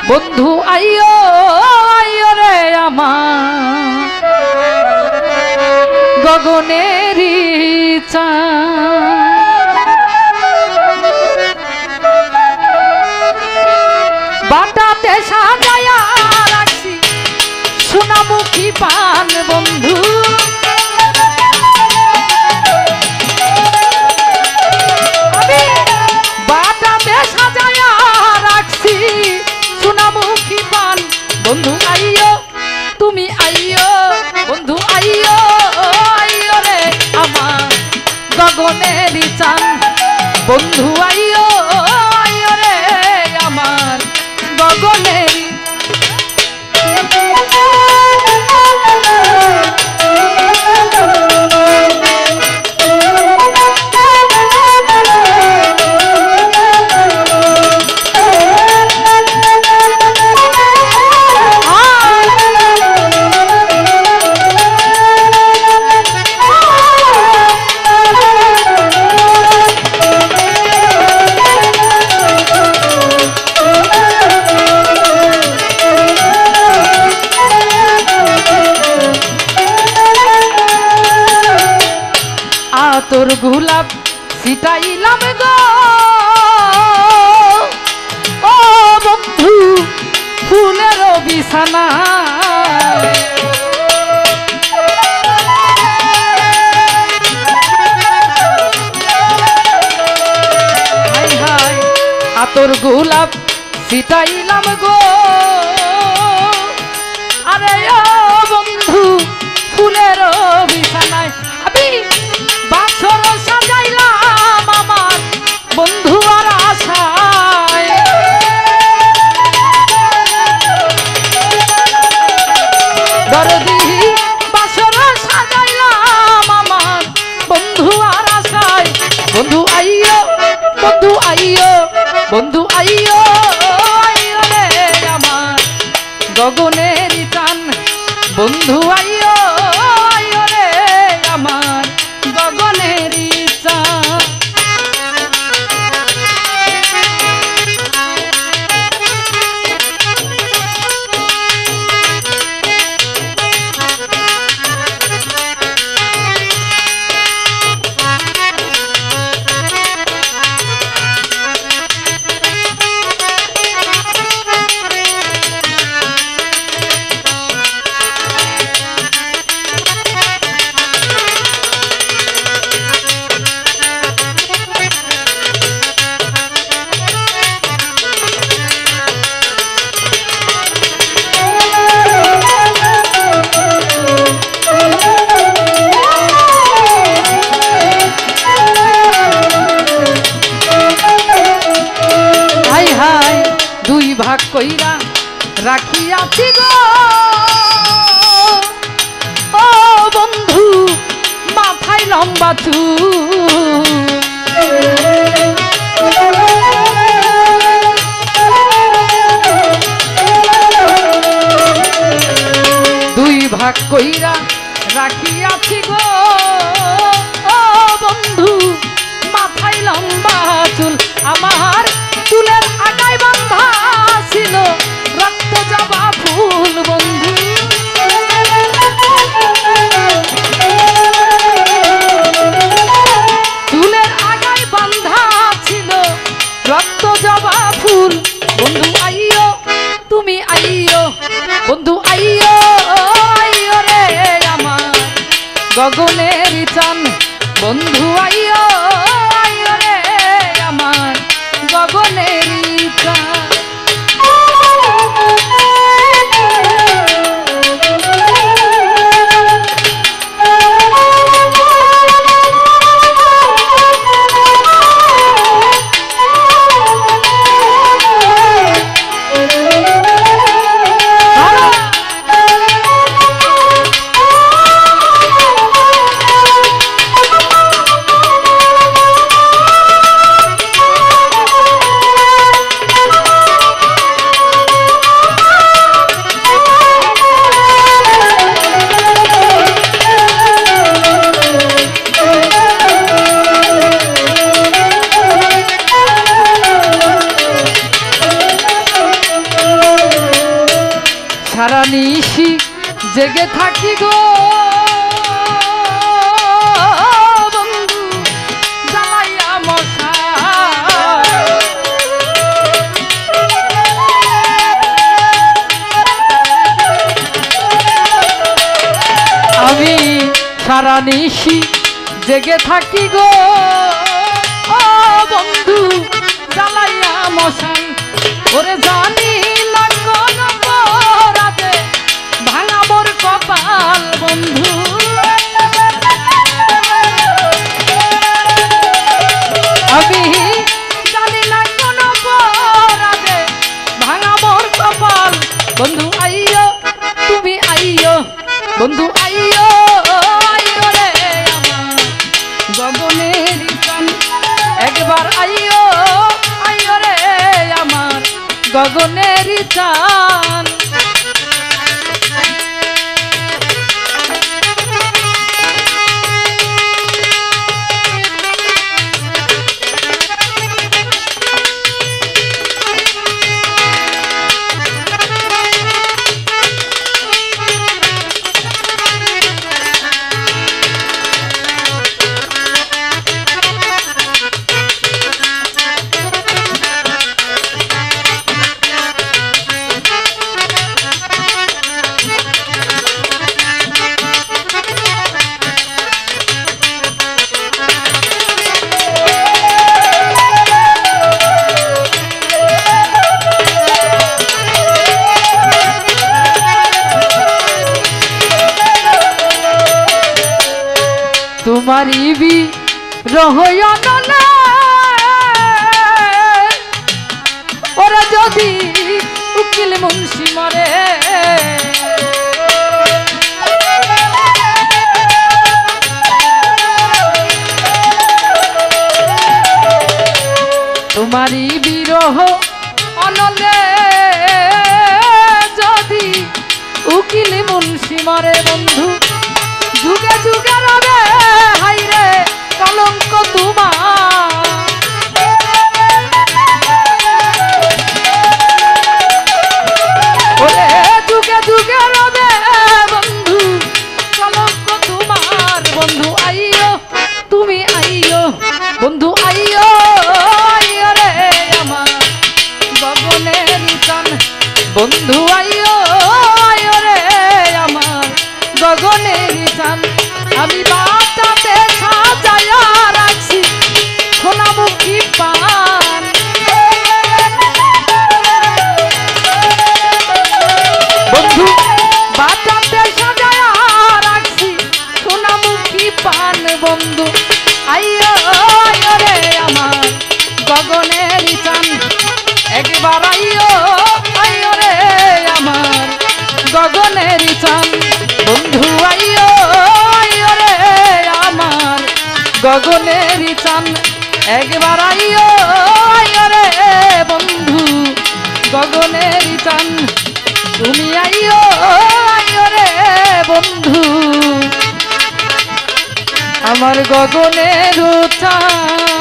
বন্ধু আইও আইও রে আমার গগনেরই চাঁদ বাটাতে সাজায়া রাখছি সোনামুখী পান বন্ধু আমি বাটাতে সাজায়া রাখছি সোনামুখী পান বন্ধু আইও তুমি আইও বন্ধু আইও আইও রে আমার গগনেরই চাঁদ বন্ধু আইও আইও রে আমার গগনেরই তোর গোলাপ ছিটাইলাম গো ও বন্ধু ফুলের বিছানা হাই হাই তোর গোলাপ ছিটাইলাম গো আরে ও বন্ধু ফুলের বিছানায় আমি বাসর সাজাইলাম আমার বন্ধু আর আশায় দরদি বাসর সাজাইলাম আমার বন্ধু আর আশায় বন্ধু আইও বন্ধু আইও বন্ধু আইও আইও রে আমার গগনেরই চান বন্ধু আইও আইও রে আমার গগনেরই চাঁদ ভাগ কইরা রাখিয়াছি গো ও বন্ধু মাথায় লম্বা চুল দুই ভাগ কইরা রাখিয়াছি গো ও বন্ধু মাথায় লম্বা চুল আমার চুলের আগায় বাঁধা ছিল রক্ত জবা ফুল বন্ধু চুলের আগায় বাঁধা ছিল রক্ত জবা ফুল বন্ধু আইও তুমি আইও বন্ধু আইও আইও রে আমার গগনেরই চান বন্ধু আইও আইও রে আমার গগনেরই চান সারা নিশি জেগে থাকি গো বন্ধু জ্বালাইয়া মশাই। আমি সারা নিশি জেগে থাকি গো বন্ধু জ্বালাইয়া মশাই। ওরে জানি না কোন রাতে ভাঙা মোর কপাল বন্ধু। আমি জানি না কোন রাতে ভাঙা মোর কপাল বন্ধু আইয়ো তুমি আইয়ো বন্ধু আইয়ো আইয়ো রে আমার গগনের চান। একবার আইয়ো আইয়ো রে আমার গগনের চান। তোমারি বিরহ অনলে ওরা যদি উকিল মুন্সি মরে তোমারি বিরহ অনলে যদি উকিল মুন্সি মরে বন্ধু যুগে যুগে রবে হাইরে কলঙ্ক তোমার। ওরে যুগে যুগে রবে বন্ধু কলঙ্ক তোমার। বন্ধু আইয়ো তুমি আইয়ো বন্ধু আইয়ো আইয়ো রে আমার গগনের চান। বন্ধু আইয়ো আইয়ো রে আমার গগনের চান। আমি বাটাতে সাজায়া রাখছি সোনামুখী পান। বন্ধু বাটাতে সাজায়া রাখছি সোনামুখী পান। বন্ধু আইয়ো আইয়ো রে আমার গগনের চান। একবার আইয়ো আইয়ো রে আমার গগনের চান। বন্ধু আইয়ো আইয়ো রে আমার গগনের চান। একবার আইয়ো আইয়ো রে বন্ধু গগনের চান। তুমি আইয়ো আইয়ো রে বন্ধু আমার গগনের চান।